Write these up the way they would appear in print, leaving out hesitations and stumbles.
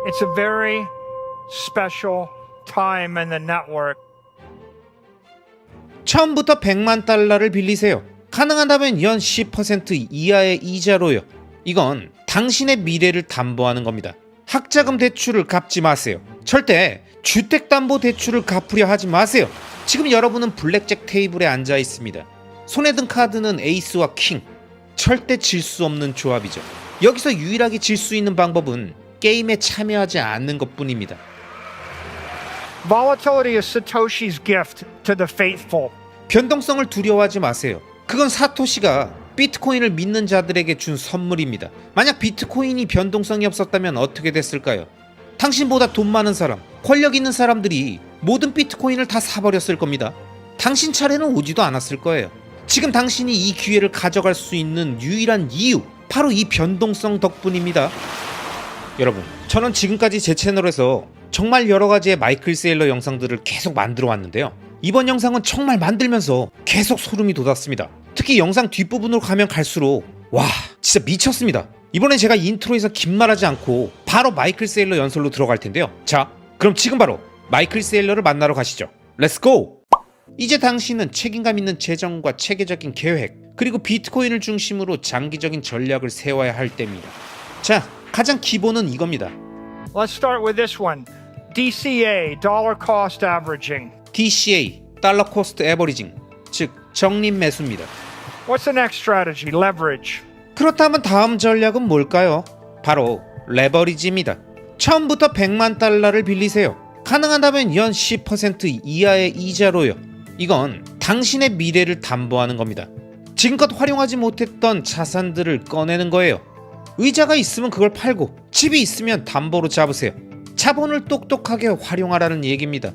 It's a very special time in the network. 처음부터 100만 달러를 빌리세요. 가능하다면 연 10% 이하의 이자로요. 이건 당신의 미래를 담보하는 겁니다. 학자금 대출을 갚지 마세요. 절대 주택담보대출을 갚으려 하지 마세요. 지금 여러분은 블랙잭 테이블에 앉아 있습니다. 손에 든 카드는 에이스와 킹. 절대 질 수 없는 조합이죠. 여기서 유일하게 질 수 있는 방법은 게임에 참여하지 않는 것뿐입니다. Volatility is Satoshi's gift to the faithful. 변동성을 두려워하지 마세요. 그건 사토시가 비트코인을 믿는 자들에게 준 선물입니다. 만약 비트코인이 변동성이 없었다면 어떻게 됐을까요? 당신보다 돈 많은 사람, 권력 있는 사람들이 모든 비트코인을 다 사버렸을 겁니다. 당신 차례는 오지도 않았을 거예요. 지금 당신이 이 기회를 가져갈 수 있는 유일한 이유, 바로 이 변동성 덕분입니다. 여러분, 저는 지금까지 제 채널에서 정말 여러 가지의 마이클 세일러 영상들을 계속 만들어 왔는데요. 이번 영상은 정말 만들면서 계속 소름이 돋았습니다. 특히 영상 뒷부분으로 가면 갈수록 와, 진짜 미쳤습니다. 이번엔 제가 인트로에서 긴 말하지 않고 바로 마이클 세일러 연설로 들어갈 텐데요. 자, 그럼 지금 바로 마이클 세일러를 만나러 가시죠. 렛츠 고! 이제 당신은 책임감 있는 재정과 체계적인 계획, 그리고 비트코인을 중심으로 장기적인 전략을 세워야 할 때입니다. 자, 가장 기본은 이겁니다. Let's start with this one. DCA, Dollar Cost Averaging. DCA, 달러 코스트 에버리징, 즉 적립 매수입니다. What's the next strategy? Leverage. 그렇다면 다음 전략은 뭘까요? 바로 레버리지입니다. 처음부터 100만 달러를 빌리세요. 가능하다면 연 10% 이하의 이자로요. 이건 당신의 미래를 담보하는 겁니다. 지금껏 활용하지 못했던 자산들을 꺼내는 거예요. 의자가 있으면 그걸 팔고, 집이 있으면 담보로 잡으세요. 자본을 똑똑하게 활용하라는 얘기입니다.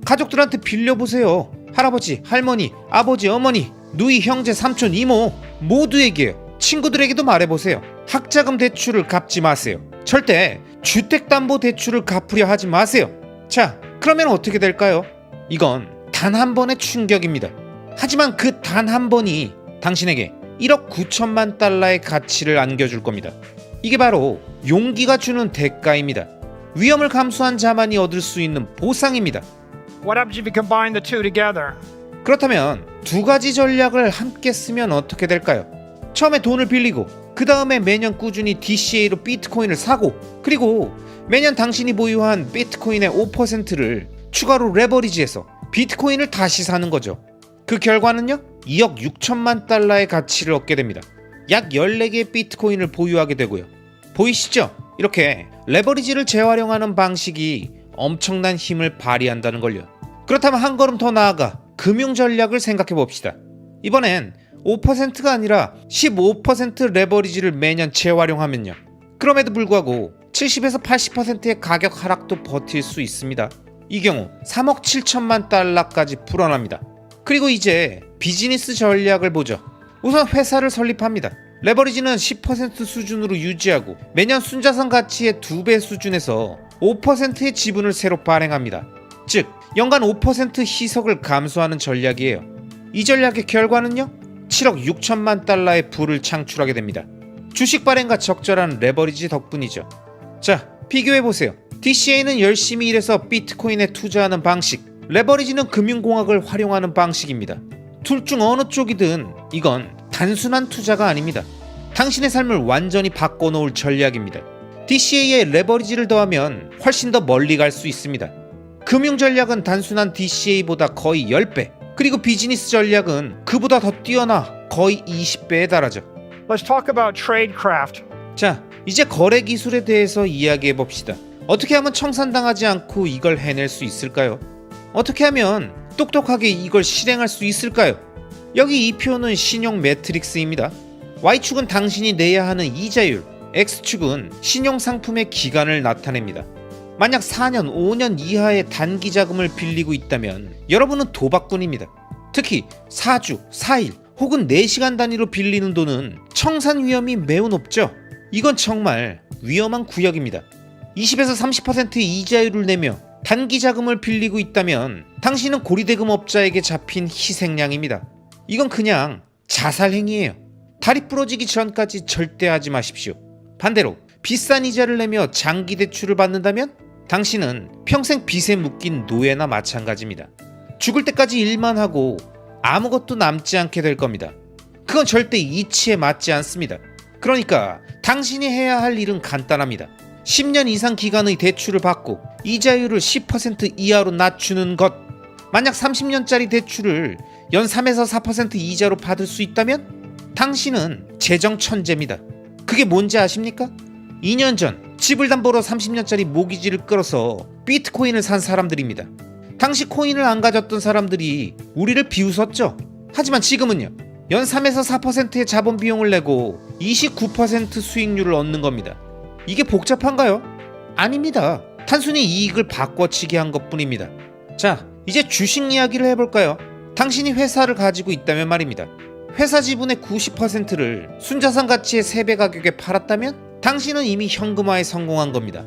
가족들한테 빌려보세요. 할아버지, 할머니, 아버지, 어머니, 누이, 형제, 삼촌, 이모 모두에게요. 친구들에게도 말해보세요. 학자금 대출을 갚지 마세요. 절대 주택담보대출을 갚으려 하지 마세요. 자, 그러면 어떻게 될까요? 이건 단 한 번의 충격입니다. 하지만 그 단 한 번이 당신에게 1억 9천만 달러의 가치를 안겨줄 겁니다. 이게 바로 용기가 주는 대가입니다. 위험을 감수한 자만이 얻을 수 있는 보상입니다. What happens if you combine the two together? 그렇다면 두 가지 전략을 함께 쓰면 어떻게 될까요? 처음에 돈을 빌리고, 그 다음에 매년 꾸준히 DCA로 비트코인을 사고, 그리고 매년 당신이 보유한 비트코인의 5%를 추가로 레버리지해서 비트코인을 다시 사는 거죠. 그 결과는요? 2억 6천만 달러의 가치를 얻게 됩니다. 약 14개의 비트코인을 보유하게 되고요. 보이시죠? 이렇게 레버리지를 재활용하는 방식이 엄청난 힘을 발휘한다는 걸요. 그렇다면 한 걸음 더 나아가 금융 전략을 생각해 봅시다. 이번엔 5%가 아니라 15% 레버리지를 매년 재활용하면요. 그럼에도 불구하고 70에서 80%의 가격 하락도 버틸 수 있습니다. 이 경우 3억 7천만 달러까지 불어납니다. 그리고 이제 비즈니스 전략을 보죠. 우선 회사를 설립합니다. 레버리지는 10% 수준으로 유지하고 매년 순자산 가치의 2배 수준에서 5%의 지분을 새로 발행합니다. 즉 연간 5% 희석을 감소하는 전략이에요. 이 전략의 결과는요? 7억 6천만 달러의 부를 창출하게 됩니다. 주식 발행과 적절한 레버리지 덕분이죠. 자, 비교해보세요. DCA는 열심히 일해서 비트코인에 투자하는 방식, 레버리지는 금융공학을 활용하는 방식입니다. 둘 중 어느 쪽이든 이건 단순한 투자가 아닙니다. 당신의 삶을 완전히 바꿔놓을 전략입니다. DCA에 레버리지를 더하면 훨씬 더 멀리 갈 수 있습니다. 금융 전략은 단순한 DCA보다 거의 10배, 그리고 비즈니스 전략은 그보다 더 뛰어나 거의 20배에 달하죠. Let's talk about tradecraft. 자, 이제 거래 기술에 대해서 이야기해 봅시다. 어떻게 하면 청산당하지 않고 이걸 해낼 수 있을까요? 어떻게 하면 똑똑하게 이걸 실행할 수 있을까요? 여기 이 표는 신용 매트릭스입니다. Y축은 당신이 내야 하는 이자율, X축은 신용상품의 기간을 나타냅니다. 만약 4년, 5년 이하의 단기 자금을 빌리고 있다면 여러분은 도박꾼입니다. 특히 4주, 4일 혹은 4시간 단위로 빌리는 돈은 청산 위험이 매우 높죠. 이건 정말 위험한 구역입니다. 20에서 30%의 이자율을 내며 단기 자금을 빌리고 있다면 당신은 고리대금업자에게 잡힌 희생양입니다. 이건 그냥 자살 행위예요. 다리 부러지기 전까지 절대 하지 마십시오. 반대로 비싼 이자를 내며 장기 대출을 받는다면 당신은 평생 빚에 묶인 노예나 마찬가지입니다. 죽을 때까지 일만 하고 아무것도 남지 않게 될 겁니다. 그건 절대 이치에 맞지 않습니다. 그러니까 당신이 해야 할 일은 간단합니다. 10년 이상 기간의 대출을 받고 이자율을 10% 이하로 낮추는 것. 만약 30년짜리 대출을 연 3에서 4% 이자로 받을 수 있다면 당신은 재정 천재입니다. 그게 뭔지 아십니까? 2년 전 집을 담보로 30년짜리 모기지를 끌어서 비트코인을 산 사람들입니다. 당시 코인을 안 가졌던 사람들이 우리를 비웃었죠. 하지만 지금은요, 연 3에서 4%의 자본 비용을 내고 29% 수익률을 얻는 겁니다. 이게 복잡한가요? 아닙니다. 단순히 이익을 바꿔치기 한 것뿐입니다. 자, 이제 주식 이야기를 해볼까요? 당신이 회사를 가지고 있다면 말입니다. 회사 지분의 90%를 순자산 가치의 3배 가격에 팔았다면 당신은 이미 현금화에 성공한 겁니다.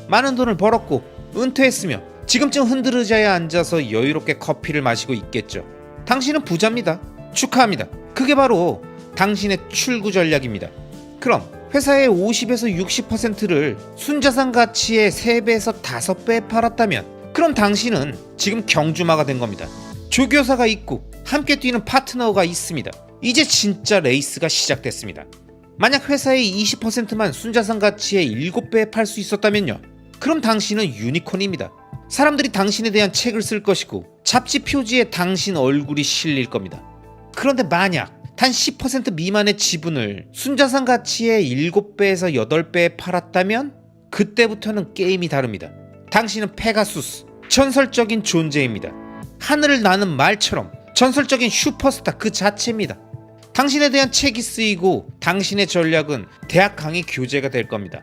많은 돈을 벌었고 은퇴했으며 지금쯤 흔들의자에 앉아서 여유롭게 커피를 마시고 있겠죠. 당신은 부자입니다. 축하합니다. 그게 바로 당신의 출구 전략입니다. 그럼 회사의 50에서 60%를 순자산 가치의 3배에서 5배에 팔았다면 그럼 당신은 지금 경주마가 된 겁니다. 조교사가 있고 함께 뛰는 파트너가 있습니다. 이제 진짜 레이스가 시작됐습니다. 만약 회사의 20%만 순자산 가치의 7배에 팔 수 있었다면요, 그럼 당신은 유니콘입니다. 사람들이 당신에 대한 책을 쓸 것이고 잡지 표지에 당신 얼굴이 실릴 겁니다. 그런데 만약 단 10% 미만의 지분을 순자산 가치의 7배에서 8배에 팔았다면 그때부터는 게임이 다릅니다. 당신은 페가수스, 전설적인 존재입니다. 하늘을 나는 말처럼 전설적인 슈퍼스타 그 자체입니다. 당신에 대한 책이 쓰이고 당신의 전략은 대학 강의 교재가 될 겁니다.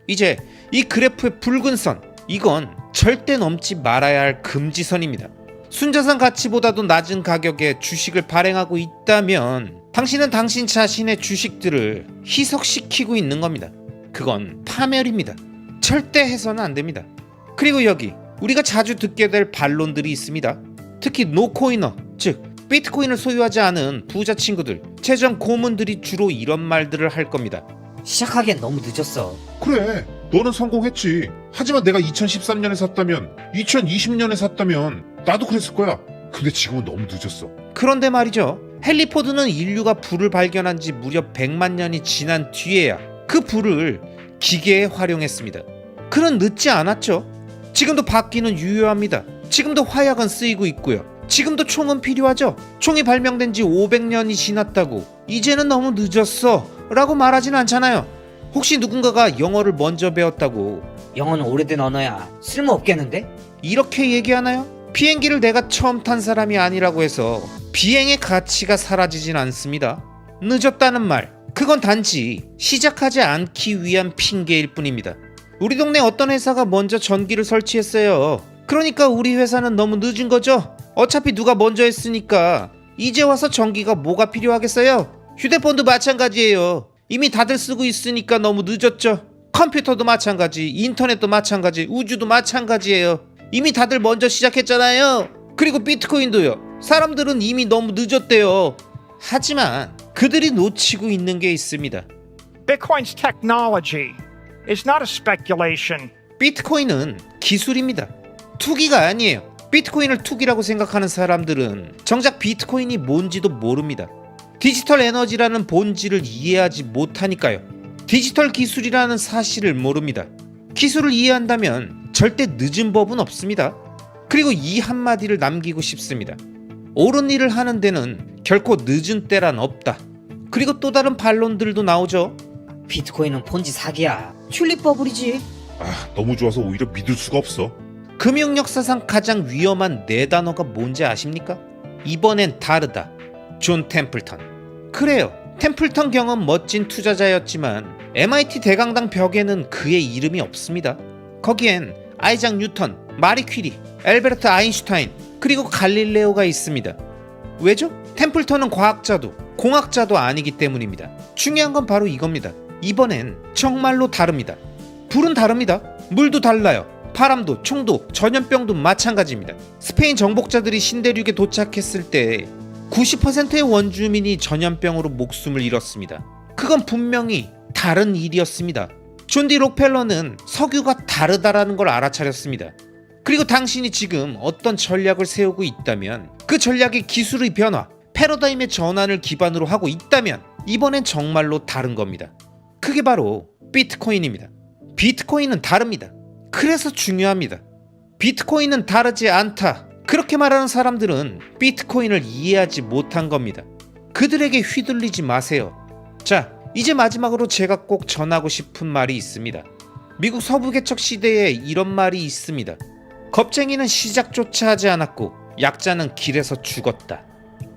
이제 이 그래프의 붉은 선, 이건 절대 넘지 말아야 할 금지선입니다. 순자산 가치보다도 낮은 가격에 주식을 발행하고 있다면 당신은 당신 자신의 주식들을 희석시키고 있는 겁니다. 그건 파멸입니다. 절대 해서는 안 됩니다. 그리고 여기 우리가 자주 듣게 될 반론들이 있습니다. 특히 노코이너, 즉 비트코인을 소유하지 않은 부자 친구들, 재정 고문들이 주로 이런 말들을 할 겁니다. 시작하기엔 너무 늦었어. 그래, 너는 성공했지. 하지만 내가 2013년에 샀다면, 2020년에 샀다면 나도 그랬을 거야. 근데 지금은 너무 늦었어. 그런데 말이죠, 헨리 포드는 인류가 불을 발견한 지 무려 100만 년이 지난 뒤에야 그 불을 기계에 활용했습니다. 그는 늦지 않았죠. 지금도 바퀴는 유효합니다. 지금도 화약은 쓰이고 있고요. 지금도 총은 필요하죠. 총이 발명된 지 500년이 지났다고 이제는 너무 늦었어 라고 말하진 않잖아요. 혹시 누군가가 영어를 먼저 배웠다고 영어는 오래된 언어야. 쓸모없겠는데? 이렇게 얘기하나요? 비행기를 내가 처음 탄 사람이 아니라고 해서 비행의 가치가 사라지진 않습니다. 늦었다는 말, 그건 단지 시작하지 않기 위한 핑계일 뿐입니다. 우리 동네 어떤 회사가 먼저 전기를 설치했어요. 그러니까 우리 회사는 너무 늦은 거죠. 어차피 누가 먼저 했으니까 이제 와서 전기가 뭐가 필요하겠어요. 휴대폰도 마찬가지예요. 이미 다들 쓰고 있으니까 너무 늦었죠. 컴퓨터도 마찬가지, 인터넷도 마찬가지, 우주도 마찬가지예요. 이미 다들 먼저 시작했잖아요. 그리고 비트코인도요. 사람들은 이미 너무 늦었대요. 하지만 그들이 놓치고 있는 게 있습니다. Bitcoin's technology is not a speculation. 비트코인은 기술입니다. 투기가 아니에요. 비트코인을 투기라고 생각하는 사람들은 정작 비트코인이 뭔지도 모릅니다. 디지털 에너지라는 본질을 이해하지 못하니까요. 디지털 기술이라는 사실을 모릅니다. 기술을 이해한다면 절대 늦은 법은 없습니다. 그리고 이 한마디를 남기고 싶습니다. 옳은 일을 하는 데는 결코 늦은 때란 없다. 그리고 또 다른 반론들도 나오죠. 비트코인은 폰지 사기야. 튤립 버블이지. 너무 좋아서 오히려 믿을 수가 없어. 금융 역사상 가장 위험한 4단어가 뭔지 아십니까? 이번엔 다르다. 존 템플턴. 그래요. 템플턴 경은 멋진 투자자였지만 MIT 대강당 벽에는 그의 이름이 없습니다. 거기엔 아이작 뉴턴, 마리 퀴리, 엘베르트 아인슈타인, 그리고 갈릴레오가 있습니다. 왜죠? 템플턴은 과학자도 공학자도 아니기 때문입니다. 중요한 건 바로 이겁니다. 이번엔 정말로 다릅니다. 불은 다릅니다. 물도 달라요. 바람도, 총도, 전염병도 마찬가지입니다. 스페인 정복자들이 신대륙에 도착했을 때 90%의 원주민이 전염병으로 목숨을 잃었습니다. 그건 분명히 다른 일이었습니다. 존 디 록펠러는 석유가 다르다라는 걸 알아차렸습니다. 그리고 당신이 지금 어떤 전략을 세우고 있다면 그 전략의 기술의 변화, 패러다임의 전환을 기반으로 하고 있다면 이번엔 정말로 다른 겁니다. 그게 바로 비트코인입니다. 비트코인은 다릅니다. 그래서 중요합니다. 비트코인은 다르지 않다. 그렇게 말하는 사람들은 비트코인을 이해하지 못한 겁니다. 그들에게 휘둘리지 마세요. 자, 이제 마지막으로 제가 꼭 전하고 싶은 말이 있습니다. 미국 서부 개척 시대에 이런 말이 있습니다. 겁쟁이는 시작조차 하지 않았고 약자는 길에서 죽었다.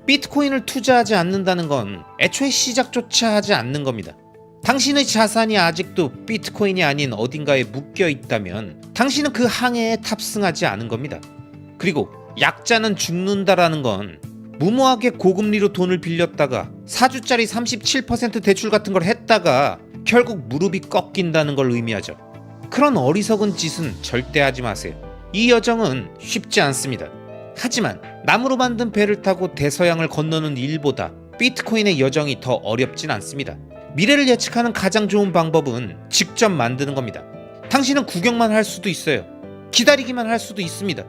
비트코인을 투자하지 않는다는 건 애초에 시작조차 하지 않는 겁니다. 당신의 자산이 아직도 비트코인이 아닌 어딘가에 묶여 있다면 당신은 그 항해에 탑승하지 않은 겁니다. 그리고 약자는 죽는다라는 건 무모하게 고금리로 돈을 빌렸다가 4주짜리 37% 대출 같은 걸 했다가 결국 무릎이 꺾인다는 걸 의미하죠. 그런 어리석은 짓은 절대 하지 마세요. 이 여정은 쉽지 않습니다. 하지만 나무로 만든 배를 타고 대서양을 건너는 일보다 비트코인의 여정이 더 어렵진 않습니다. 미래를 예측하는 가장 좋은 방법은 직접 만드는 겁니다. 당신은 구경만 할 수도 있어요. 기다리기만 할 수도 있습니다.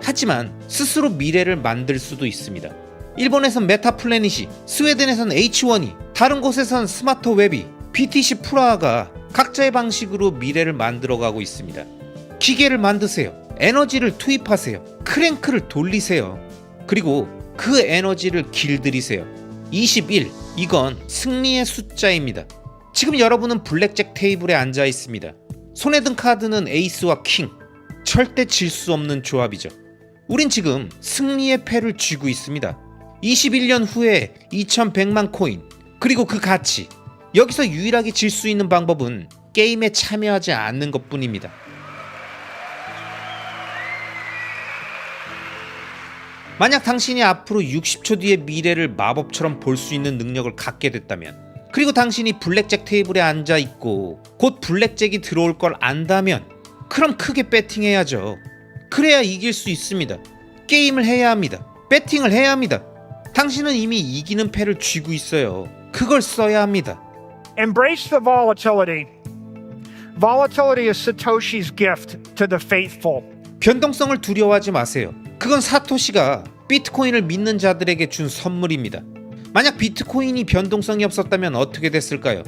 하지만 스스로 미래를 만들 수도 있습니다. 일본에선 메타플래닛이, 스웨덴에선 H1이, 다른 곳에선 스마트웹이, BTC 프라하가 각자의 방식으로 미래를 만들어가고 있습니다. 기계를 만드세요. 에너지를 투입하세요. 크랭크를 돌리세요. 그리고 그 에너지를 길들이세요. 21, 이건 승리의 숫자입니다. 지금 여러분은 블랙잭 테이블에 앉아 있습니다. 손에 든 카드는 에이스와 킹. 절대 질 수 없는 조합이죠. 우린 지금 승리의 패를 쥐고 있습니다. 21년 후에 2100만 코인, 그리고 그 가치. 여기서 유일하게 질 수 있는 방법은 게임에 참여하지 않는 것뿐입니다. 만약 당신이 앞으로 60초 뒤의 미래를 마법처럼 볼 수 있는 능력을 갖게 됐다면, 그리고 당신이 블랙잭 테이블에 앉아 있고 곧 블랙잭이 들어올 걸 안다면, 그럼 크게 배팅해야죠. 그래야 이길 수 있습니다. 게임을 해야 합니다. 배팅을 해야 합니다. 당신은 이미 이기는 패를 쥐고 있어요. 그걸 써야 합니다. Embrace the volatility. Volatility is Satoshi's gift to the faithful. 변동성을 두려워하지 마세요. 그건 사토시가 비트코인을 믿는 자들에게 준 선물입니다. 만약 비트코인이 변동성이 없었다면 어떻게 됐을까요?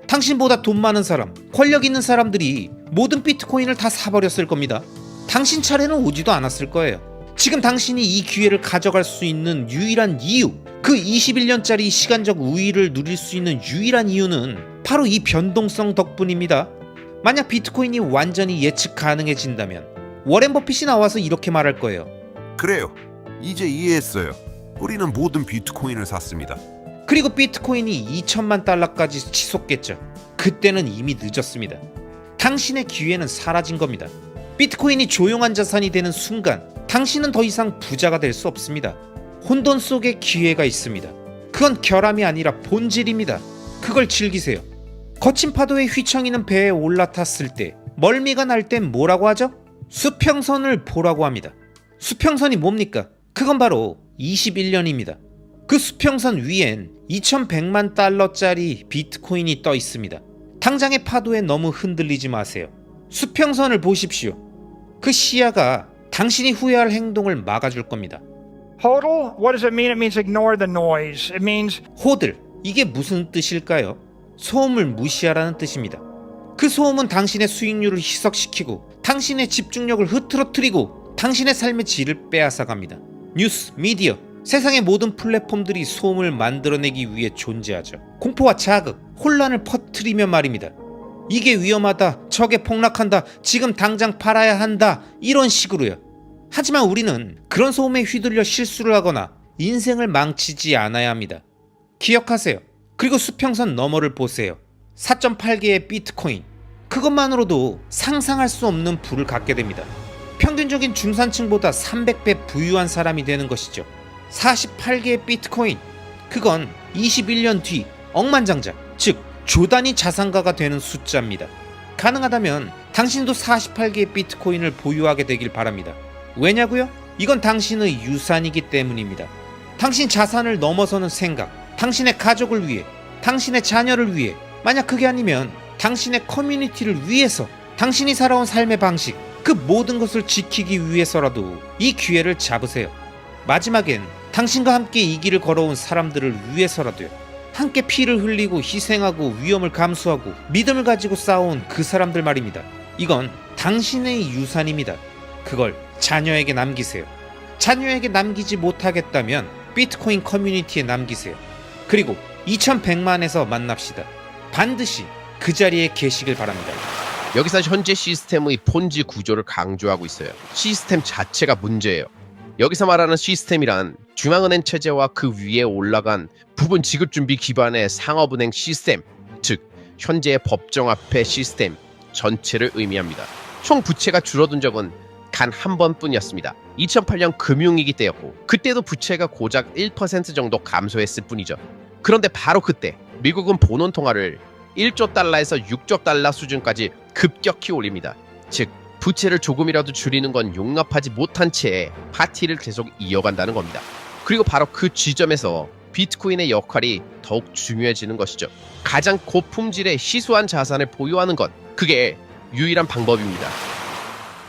당신보다 돈 많은 사람, 권력 있는 사람들이 모든 비트코인을 다 사버렸을 겁니다. 당신 차례는 오지도 않았을 거예요. 지금 당신이 이 기회를 가져갈 수 있는 유일한 이유, 그 21년짜리 시간적 우위를 누릴 수 있는 유일한 이유는 바로 이 변동성 덕분입니다. 만약 비트코인이 완전히 예측 가능해진다면 워렌 버핏이 나와서 이렇게 말할 거예요. 그래요. 이제 이해했어요. 우리는 모든 비트코인을 샀습니다. 그리고 비트코인이 2천만 달러까지 치솟겠죠. 그때는 이미 늦었습니다. 당신의 기회는 사라진 겁니다. 비트코인이 조용한 자산이 되는 순간 당신은 더 이상 부자가 될 수 없습니다. 혼돈 속에 기회가 있습니다. 그건 결함이 아니라 본질입니다. 그걸 즐기세요. 거친 파도에 휘청이는 배에 올라탔을 때 멀미가 날 땐 뭐라고 하죠? 수평선을 보라고 합니다. 수평선이 뭡니까? 그건 바로 21년입니다. 그 수평선 위엔 2100만 달러짜리 비트코인이 떠 있습니다. 당장의 파도에 너무 흔들리지 마세요. 수평선을 보십시오. 그 시야가 당신이 후회할 행동을 막아줄 겁니다. HODL, what does it mean? It means ignore the noise. It means 호들, 이게 무슨 뜻일까요? 소음을 무시하라는 뜻입니다. 그 소음은 당신의 수익률을 희석시키고 당신의 집중력을 흐트러뜨리고 당신의 삶의 질을 빼앗아갑니다. 뉴스, 미디어, 세상의 모든 플랫폼들이 소음을 만들어내기 위해 존재하죠. 공포와 자극, 혼란을 퍼뜨리며 말입니다. 이게 위험하다, 저게 폭락한다, 지금 당장 팔아야 한다, 이런 식으로요. 하지만 우리는 그런 소음에 휘둘려 실수를 하거나 인생을 망치지 않아야 합니다. 기억하세요. 그리고 수평선 너머를 보세요. 4.8개의 비트코인. 그것만으로도 상상할 수 없는 부를 갖게 됩니다. 평균적인 중산층보다 300배 부유한 사람이 되는 것이죠. 48개의 비트코인. 그건 21년 뒤 억만장자, 즉 조단위 자산가가 되는 숫자입니다. 가능하다면 당신도 48개의 비트코인을 보유하게 되길 바랍니다. 왜냐고요? 이건 당신의 유산이기 때문입니다. 당신 자산을 넘어서는 생각, 당신의 가족을 위해, 당신의 자녀를 위해, 만약 그게 아니면 당신의 커뮤니티를 위해서, 당신이 살아온 삶의 방식, 그 모든 것을 지키기 위해서라도 이 기회를 잡으세요. 마지막엔 당신과 함께 이 길을 걸어온 사람들을 위해서라도요. 함께 피를 흘리고 희생하고 위험을 감수하고 믿음을 가지고 싸워온 그 사람들 말입니다. 이건 당신의 유산입니다. 그걸 자녀에게 남기세요. 자녀에게 남기지 못하겠다면 비트코인 커뮤니티에 남기세요. 그리고 2100만에서 만납시다. 반드시 그 자리에 계시길 바랍니다. 여기서 현재 시스템의 폰지 구조를 강조하고 있어요. 시스템 자체가 문제예요. 여기서 말하는 시스템이란 중앙은행 체제와 그 위에 올라간 부분 지급준비 기반의 상업은행 시스템, 즉 현재의 법정화폐 시스템 전체를 의미합니다. 총 부채가 줄어든 적은 단 한 번뿐이었습니다. 2008년 금융위기 때였고 그때도 부채가 고작 1% 정도 감소했을 뿐이죠. 그런데 바로 그때 미국은 본원 통화를 1조 달러에서 6조 달러 수준까지 급격히 올립니다. 즉 부채를 조금이라도 줄이는 건 용납하지 못한 채 파티를 계속 이어간다는 겁니다. 그리고 바로 그 지점에서 비트코인의 역할이 더욱 중요해지는 것이죠. 가장 고품질의 희소한 자산을 보유하는 것, 그게 유일한 방법입니다.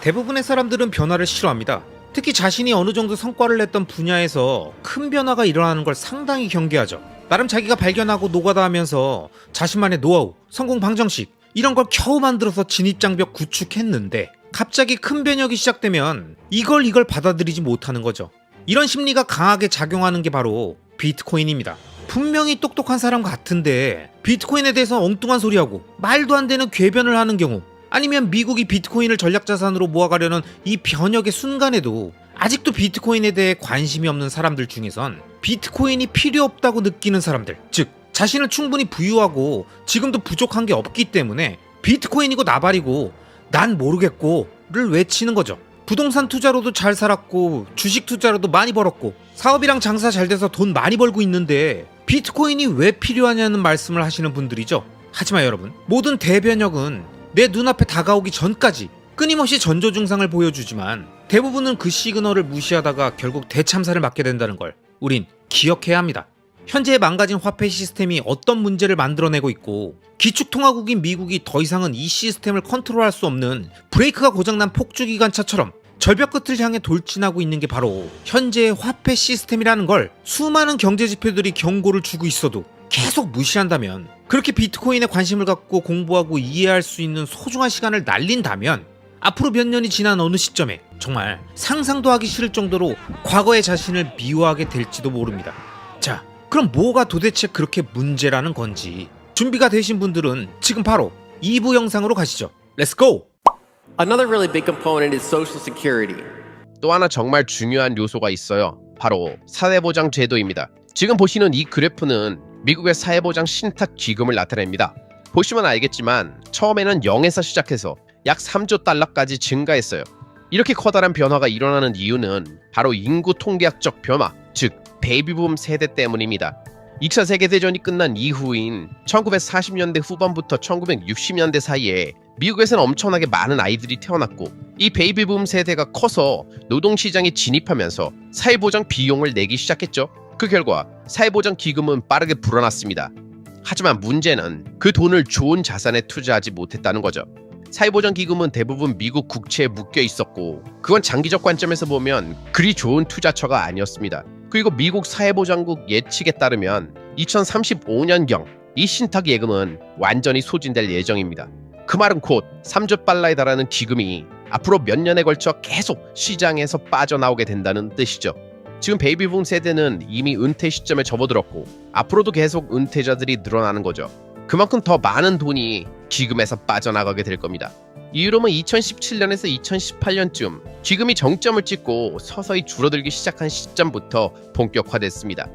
대부분의 사람들은 변화를 싫어합니다. 특히 자신이 어느 정도 성과를 냈던 분야에서 큰 변화가 일어나는 걸 상당히 경계하죠. 나름 자기가 발견하고 노가다 하면서 자신만의 노하우, 성공 방정식 이런 걸 겨우 만들어서 진입장벽 구축했는데 갑자기 큰 변혁이 시작되면 이걸 받아들이지 못하는 거죠. 이런 심리가 강하게 작용하는 게 바로 비트코인입니다. 분명히 똑똑한 사람 같은데 비트코인에 대해서 엉뚱한 소리하고 말도 안 되는 궤변을 하는 경우, 아니면 미국이 비트코인을 전략자산으로 모아가려는 이 변혁의 순간에도 아직도 비트코인에 대해 관심이 없는 사람들 중에선 비트코인이 필요 없다고 느끼는 사람들, 즉 자신을 충분히 부유하고 지금도 부족한 게 없기 때문에 비트코인이고 나발이고 난 모르겠고를 외치는 거죠. 부동산 투자로도 잘 살았고 주식 투자로도 많이 벌었고 사업이랑 장사 잘 돼서 돈 많이 벌고 있는데 비트코인이 왜 필요하냐는 말씀을 하시는 분들이죠. 하지만 여러분, 모든 대변혁은 내 눈앞에 다가오기 전까지 끊임없이 전조 증상을 보여주지만 대부분은 그 시그널을 무시하다가 결국 대참사를 맞게 된다는 걸 우린 기억해야 합니다. 현재의 망가진 화폐 시스템이 어떤 문제를 만들어내고 있고 기축통화국인 미국이 더 이상은 이 시스템을 컨트롤할 수 없는 브레이크가 고장난 폭주기관차처럼 절벽 끝을 향해 돌진하고 있는 게 바로 현재의 화폐 시스템이라는 걸 수많은 경제지표들이 경고를 주고 있어도 계속 무시한다면, 그렇게 비트코인에 관심을 갖고 공부하고 이해할 수 있는 소중한 시간을 날린다면 앞으로 몇 년이 지난 어느 시점에 정말 상상도 하기 싫을 정도로 과거의 자신을 미워하게 될지도 모릅니다. 자, 그럼 뭐가 도대체 그렇게 문제라는 건지 준비가 되신 분들은 지금 바로 2부 영상으로 가시죠. Let's go! Another really big component is Social Security. 또 하나 정말 중요한 요소가 있어요. 바로 사회보장 제도입니다. 지금 보시는 이 그래프는 미국의 사회보장 신탁 기금을 나타냅니다. 보시면 알겠지만 처음에는 0에서 시작해서 약 3조 달러까지 증가했어요. 이렇게 커다란 변화가 일어나는 이유는 바로 인구 통계학적 변화, 즉 베이비붐 세대 때문입니다. 2차 세계대전이 끝난 이후인 1940년대 후반부터 1960년대 사이에 미국에서는 엄청나게 많은 아이들이 태어났고 이 베이비붐 세대가 커서 노동시장에 진입하면서 사회보장 비용을 내기 시작했죠. 그 결과 사회보장 기금은 빠르게 불어났습니다. 하지만 문제는 그 돈을 좋은 자산에 투자하지 못했다는 거죠. 사회보장 기금은 대부분 미국 국채에 묶여 있었고 그건 장기적 관점에서 보면 그리 좋은 투자처가 아니었습니다. 그리고 미국 사회보장국 예측에 따르면 2035년경 이 신탁 예금은 완전히 소진될 예정입니다. 그 말은 곧 3조 달러에 달하는 기금이 앞으로 몇 년에 걸쳐 계속 시장에서 빠져나오게 된다는 뜻이죠. 지금 베이비붐 세대는 이미 은퇴 시점에 접어들었고 앞으로도 계속 은퇴자들이 늘어나는 거죠. 그만큼 더 많은 돈이 기금에서 빠져나가게 될 겁니다. 이유로는 2017년에서 2018년쯤 기금이 정점을 찍고 서서히 줄어들기 시작한 시점부터 본격화됐습니다.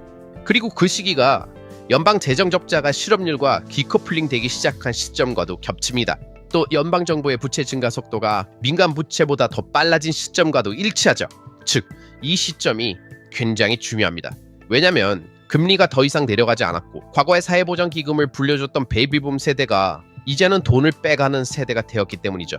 그리고 그 시기가 연방 재정 적자가 실업률과 디커플링 되기 시작한 시점과도 겹칩니다. 또 연방정부의 부채 증가 속도가 민간 부채보다 더 빨라진 시점과도 일치하죠. 즉, 이 시점이 굉장히 중요합니다. 왜냐면 금리가 더 이상 내려가지 않았고 과거의 사회보장 기금을 불려줬던 베이비붐 세대가 이제는 돈을 빼가는 세대가 되었기 때문이죠.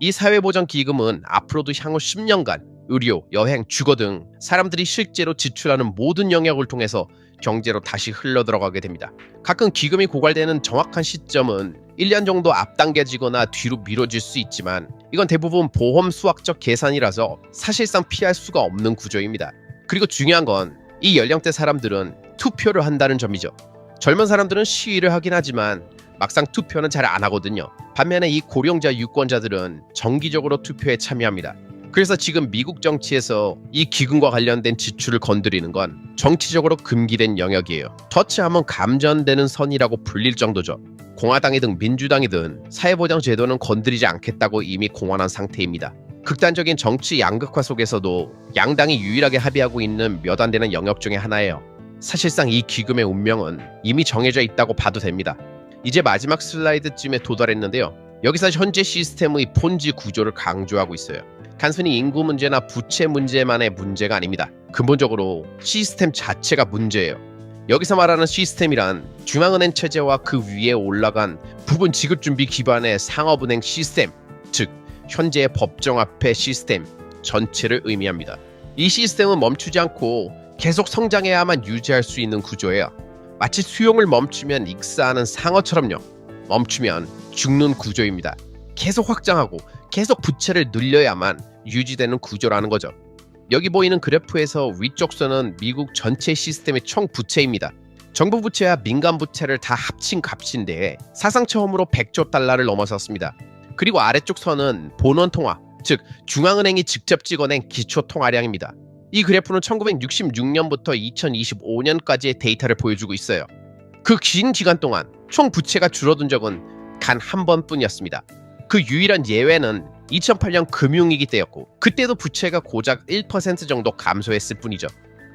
이 사회보장 기금은 앞으로도 향후 10년간 의료, 여행, 주거 등 사람들이 실제로 지출하는 모든 영역을 통해서 경제로 다시 흘러들어가게 됩니다. 가끔 기금이 고갈되는 정확한 시점은 1년 정도 앞당겨지거나 뒤로 미뤄질 수 있지만 이건 대부분 보험 수학적 계산이라서 사실상 피할 수가 없는 구조입니다. 그리고 중요한 건 이 연령대 사람들은 투표를 한다는 점이죠. 젊은 사람들은 시위를 하긴 하지만 막상 투표는 잘 안 하거든요. 반면에 이 고령자 유권자들은 정기적으로 투표에 참여합니다. 그래서 지금 미국 정치에서 이 기금과 관련된 지출을 건드리는 건 정치적으로 금기된 영역이에요. 터치하면 감전되는 선이라고 불릴 정도죠. 공화당이든 민주당이든 사회보장 제도는 건드리지 않겠다고 이미 공언한 상태입니다. 극단적인 정치 양극화 속에서도 양당이 유일하게 합의하고 있는 몇 안 되는 영역 중에 하나예요. 사실상 이 기금의 운명은 이미 정해져 있다고 봐도 됩니다. 이제 마지막 슬라이드쯤에 도달했는데요. 여기서 현재 시스템의 폰지 구조를 강조하고 있어요. 단순히 인구 문제나 부채 문제만의 문제가 아닙니다. 근본적으로 시스템 자체가 문제예요. 여기서 말하는 시스템이란 중앙은행 체제와 그 위에 올라간 부분 지급준비 기반의 상업은행 시스템, 즉 현재의 법정화폐 시스템 전체를 의미합니다. 이 시스템은 멈추지 않고 계속 성장해야만 유지할 수 있는 구조예요. 마치 수용을 멈추면 익사하는 상어처럼요. 멈추면 죽는 구조입니다. 계속 확장하고 계속 부채를 늘려야만 유지되는 구조라는 거죠. 여기 보이는 그래프에서 위쪽 선은 미국 전체 시스템의 총 부채입니다. 정부 부채와 민간 부채를 다 합친 값인데 사상 처음으로 100조 달러를 넘어섰습니다. 그리고 아래쪽 선은 본원 통화, 즉 중앙은행이 직접 찍어낸 기초 통화량입니다. 이 그래프는 1966년부터 2025년까지의 데이터를 보여주고 있어요. 그 긴 기간 동안 총 부채가 줄어든 적은 단 한 번뿐이었습니다. 그 유일한 예외는 2008년 금융위기 때였고 그때도 부채가 고작 1% 정도 감소했을 뿐이죠.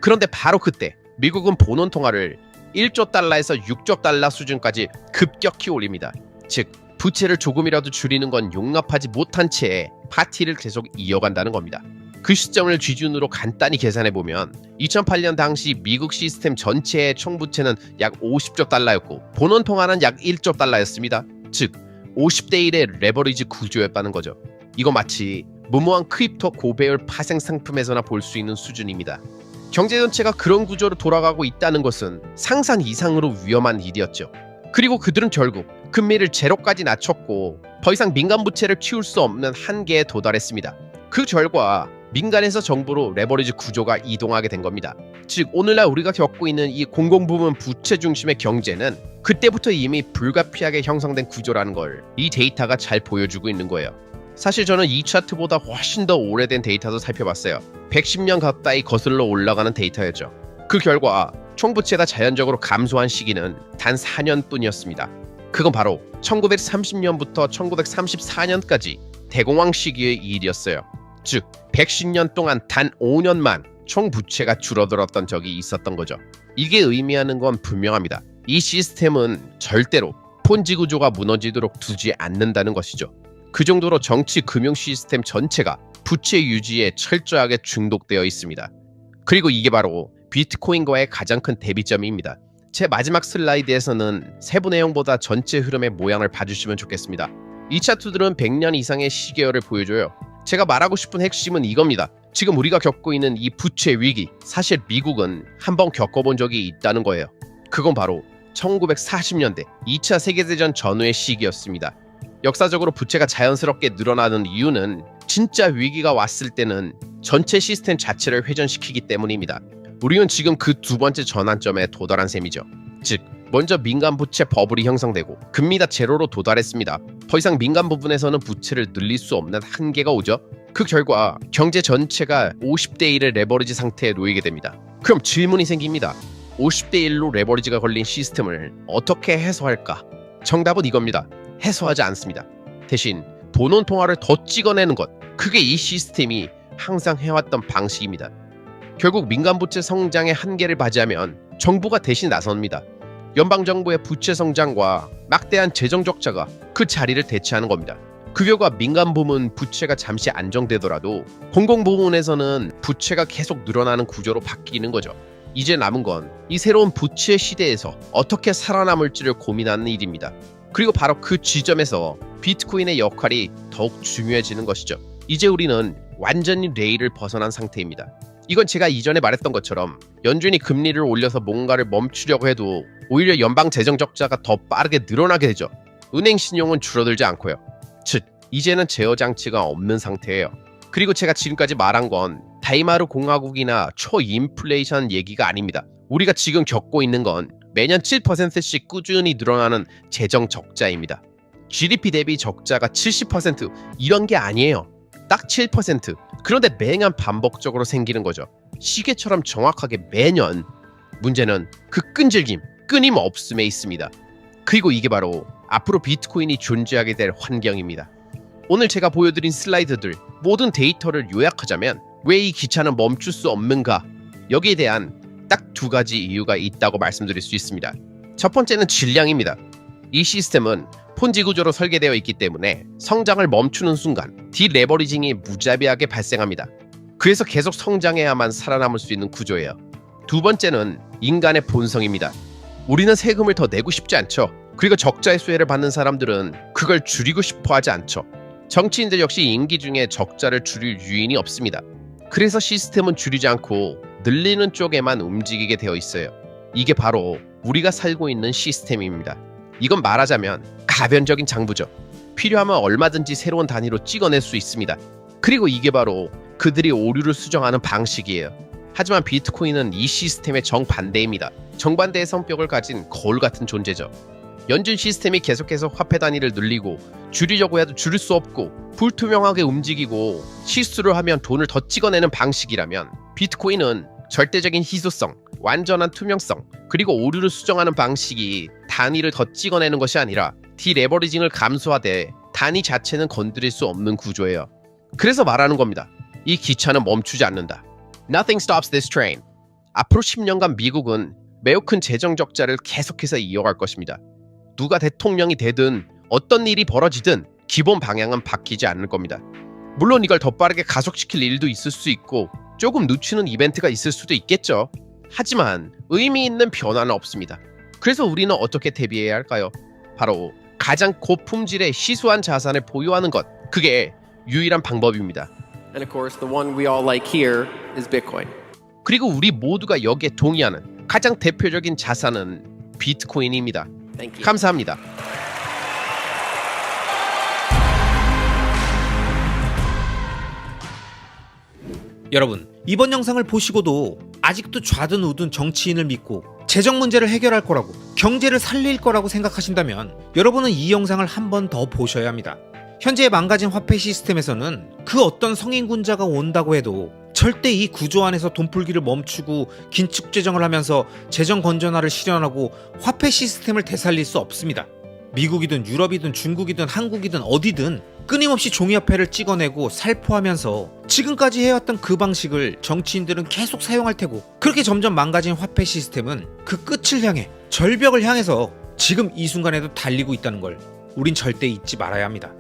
그런데 바로 그때 미국은 본원 통화를 1조 달러에서 6조 달러 수준까지 급격히 올립니다. 즉 부채를 조금이라도 줄이는 건 용납하지 못한 채 파티를 계속 이어간다는 겁니다. 그 시점을 기준으로 간단히 계산해보면 2008년 당시 미국 시스템 전체의 총부채는 약 50조 달러였고 본원 통화는 약 1조 달러였습니다. 즉 50대 1의 레버리지 구조였다는 거죠. 이거 마치 무모한 크립토 고배율 파생 상품에서나 볼 수 있는 수준입니다. 경제 전체가 그런 구조로 돌아가고 있다는 것은 상상 이상으로 위험한 일이었죠. 그리고 그들은 결국 금리를 제로까지 낮췄고 더 이상 민간 부채를 키울 수 없는 한계에 도달했습니다. 그 결과 민간에서 정부로 레버리지 구조가 이동하게 된 겁니다. 즉 오늘날 우리가 겪고 있는 이 공공부문 부채 중심의 경제는 그때부터 이미 불가피하게 형성된 구조라는 걸 이 데이터가 잘 보여주고 있는 거예요. 사실 저는 이 차트보다 훨씬 더 오래된 데이터도 살펴봤어요. 110년 가까이 거슬러 올라가는 데이터였죠. 그 결과 총부채가 자연적으로 감소한 시기는 단 4년뿐이었습니다. 그건 바로 1930년부터 1934년까지 대공황 시기의 일이었어요. 즉 110년 동안 단 5년만 총 부채가 줄어들었던 적이 있었던 거죠. 이게 의미하는 건 분명합니다. 이 시스템은 절대로 폰지 구조가 무너지도록 두지 않는다는 것이죠. 그 정도로 정치 금융 시스템 전체가 부채 유지에 철저하게 중독되어 있습니다. 그리고 이게 바로 비트코인과의 가장 큰 대비점입니다. 제 마지막 슬라이드에서는 세부 내용보다 전체 흐름의 모양을 봐주시면 좋겠습니다. 이 차트들은 100년 이상의 시계열을 보여줘요. 제가 말하고 싶은 핵심은 이겁니다. 지금 우리가 겪고 있는 이 부채 위기, 사실 미국은 한번 겪어본 적이 있다는 거예요. 그건 바로 1940년대 2차 세계대전 전후의 시기였습니다. 역사적으로 부채가 자연스럽게 늘어나는 이유는 진짜 위기가 왔을 때는 전체 시스템 자체를 회전시키기 때문입니다. 우리는 지금 그 두 번째 전환점에 도달한 셈이죠. 즉 먼저 민간 부채 버블이 형성되고 금리가 제로로 도달했습니다. 더 이상 민간 부분에서는 부채를 늘릴 수 없는 한계가 오죠. 그 결과 경제 전체가 50대 1의 레버리지 상태에 놓이게 됩니다. 그럼 질문이 생깁니다. 50대 1로 레버리지가 걸린 시스템을 어떻게 해소할까? 정답은 이겁니다. 해소하지 않습니다. 대신 본원 통화를 더 찍어내는 것, 그게 이 시스템이 항상 해왔던 방식입니다. 결국 민간 부채 성장의 한계를 맞이하면 정부가 대신 나섭니다. 연방정부의 부채 성장과 막대한 재정 적자가 그 자리를 대체하는 겁니다. 그 결과 민간 부문 부채가 잠시 안정되더라도 공공 부문에서는 부채가 계속 늘어나는 구조로 바뀌는 거죠. 이제 남은 건 이 새로운 부채 시대에서 어떻게 살아남을지를 고민하는 일입니다. 그리고 바로 그 지점에서 비트코인의 역할이 더욱 중요해지는 것이죠. 이제 우리는 완전히 레일을 벗어난 상태입니다. 이건 제가 이전에 말했던 것처럼 연준이 금리를 올려서 뭔가를 멈추려고 해도 오히려 연방 재정 적자가 더 빠르게 늘어나게 되죠. 은행 신용은 줄어들지 않고요. 즉, 이제는 제어 장치가 없는 상태예요. 그리고 제가 지금까지 말한 건 다이마르 공화국이나 초인플레이션 얘기가 아닙니다. 우리가 지금 겪고 있는 건 매년 7%씩 꾸준히 늘어나는 재정 적자입니다. GDP 대비 적자가 70% 이런 게 아니에요. 딱 7%. 그런데 매년 반복적으로 생기는 거죠. 시계처럼 정확하게 매년. 문제는 그 끈질김, 끊임없음에 있습니다. 그리고 이게 바로 앞으로 비트코인이 존재하게 될 환경입니다. 오늘 제가 보여드린 슬라이드들 모든 데이터를 요약하자면 왜 이 기차는 멈출 수 없는가? 여기에 대한 딱 두 가지 이유가 있다고 말씀드릴 수 있습니다. 첫 번째는 질량입니다. 이 시스템은 폰지 구조로 설계되어 있기 때문에 성장을 멈추는 순간 디레버리징이 무자비하게 발생합니다. 그래서 계속 성장해야만 살아남을 수 있는 구조예요. 두 번째는 인간의 본성입니다. 우리는 세금을 더 내고 싶지 않죠. 그리고 적자의 수혜를 받는 사람들은 그걸 줄이고 싶어 하지 않죠. 정치인들 역시 임기 중에 적자를 줄일 유인이 없습니다. 그래서 시스템은 줄이지 않고 늘리는 쪽에만 움직이게 되어 있어요. 이게 바로 우리가 살고 있는 시스템입니다. 이건 말하자면 가변적인 장부죠. 필요하면 얼마든지 새로운 단위로 찍어낼 수 있습니다. 그리고 이게 바로 그들이 오류를 수정하는 방식이에요. 하지만 비트코인은 이 시스템의 정반대입니다. 정반대의 성격을 가진 거울 같은 존재죠. 연준 시스템이 계속해서 화폐 단위를 늘리고 줄이려고 해도 줄일 수 없고 불투명하게 움직이고 실수를 하면 돈을 더 찍어내는 방식이라면 비트코인은 절대적인 희소성, 완전한 투명성, 그리고 오류를 수정하는 방식이 단위를 더 찍어내는 것이 아니라 디레버리징을 감소하되 단위 자체는 건드릴 수 없는 구조예요. 그래서 말하는 겁니다. 이 기차는 멈추지 않는다. Nothing stops this train. 앞으로 10년간 미국은 매우 큰 재정 적자를 계속해서 이어갈 것입니다. 누가 대통령이 되든 어떤 일이 벌어지든 기본 방향은 바뀌지 않을 겁니다. 물론 이걸 더 빠르게 가속시킬 일도 있을 수 있고 조금 늦추는 이벤트가 있을 수도 있겠죠. 하지만 의미 있는 변화는 없습니다. 그래서 우리는 어떻게 대비해야 할까요? 바로 가장 고품질의 희소한 자산을 보유하는 것. 그게 유일한 방법입니다. And of course, the one we all like here is Bitcoin. 그리고 우리 모두가 여기에 동의하는 가장 대표적인 자산은 비트코인입니다. Thank you. 감사합니다. 여러분, 이번 영상을 보시고도 아직도 좌든 우든 정치인을 믿고 재정 문제를 해결할 거라고, 경제를 살릴 거라고 생각하신다면 여러분은 이 영상을 한 번 더 보셔야 합니다. 현재 망가진 화폐 시스템에서는 그 어떤 성인군자가 온다고 해도 절대 이 구조 안에서 돈 풀기를 멈추고 긴축 재정을 하면서 재정 건전화를 실현하고 화폐 시스템을 되살릴 수 없습니다. 미국이든 유럽이든 중국이든 한국이든 어디든 끊임없이 종이화폐를 찍어내고 살포하면서 지금까지 해왔던 그 방식을 정치인들은 계속 사용할 테고, 그렇게 점점 망가진 화폐 시스템은 그 끝을 향해, 절벽을 향해서 지금 이 순간에도 달리고 있다는 걸 우린 절대 잊지 말아야 합니다.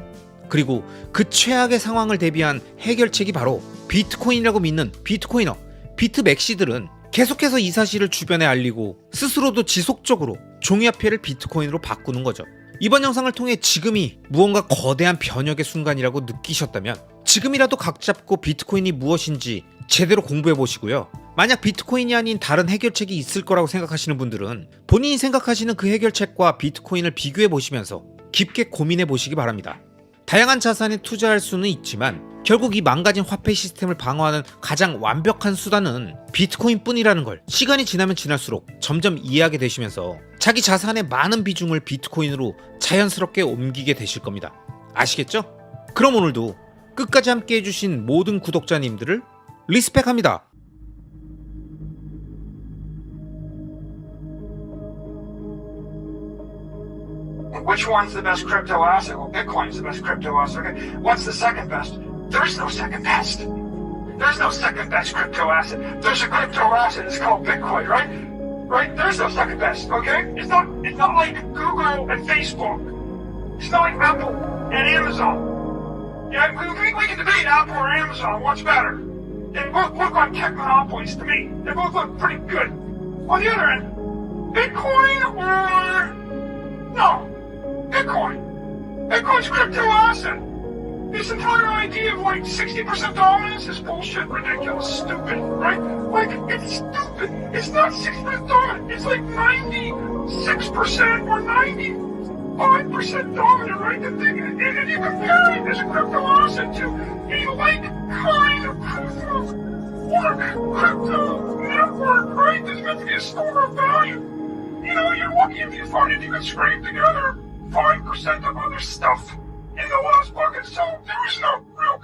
그리고 그 최악의 상황을 대비한 해결책이 바로 비트코인이라고 믿는 비트코이너, 비트맥시들은 계속해서 이 사실을 주변에 알리고 스스로도 지속적으로 종이화폐를 비트코인으로 바꾸는 거죠. 이번 영상을 통해 지금이 무언가 거대한 변혁의 순간이라고 느끼셨다면 지금이라도 각 잡고 비트코인이 무엇인지 제대로 공부해 보시고요. 만약 비트코인이 아닌 다른 해결책이 있을 거라고 생각하시는 분들은 본인이 생각하시는 그 해결책과 비트코인을 비교해 보시면서 깊게 고민해 보시기 바랍니다. 다양한 자산에 투자할 수는 있지만 결국 이 망가진 화폐 시스템을 방어하는 가장 완벽한 수단은 비트코인뿐이라는 걸 시간이 지나면 지날수록 점점 이해하게 되시면서 자기 자산의 많은 비중을 비트코인으로 자연스럽게 옮기게 되실 겁니다. 아시겠죠? 그럼 오늘도 끝까지 함께 해주신 모든 구독자님들을 리스펙합니다. Which one's the best crypto asset? Well, Bitcoin's the best crypto asset. Okay. What's the second best? There's no second best. There's no second best crypto asset. There's a crypto asset. It's called Bitcoin, right? Right? There's no second best. Okay. It's not like Google and Facebook. It's not like Apple and Amazon. Yeah, we can debate Apple or Amazon. What's better? They both look like tech monopolies to me. They both look pretty good. On the other end, Bitcoin or no. Bitcoin. Bitcoin's crypto asset. This entire idea of like 60% dominance is bullshit, ridiculous, stupid, right? Like, it's stupid. It's not 60% dominant. It's like 96% or 90. 5% dominant, right? The thing, and you compare it as a crypto asset to a like kind of proof of work crypto network, right? That's meant to be a store of value. You know, you're lucky if you find it, you can scrape together 5% of other stuff in the last bucket, so there is no real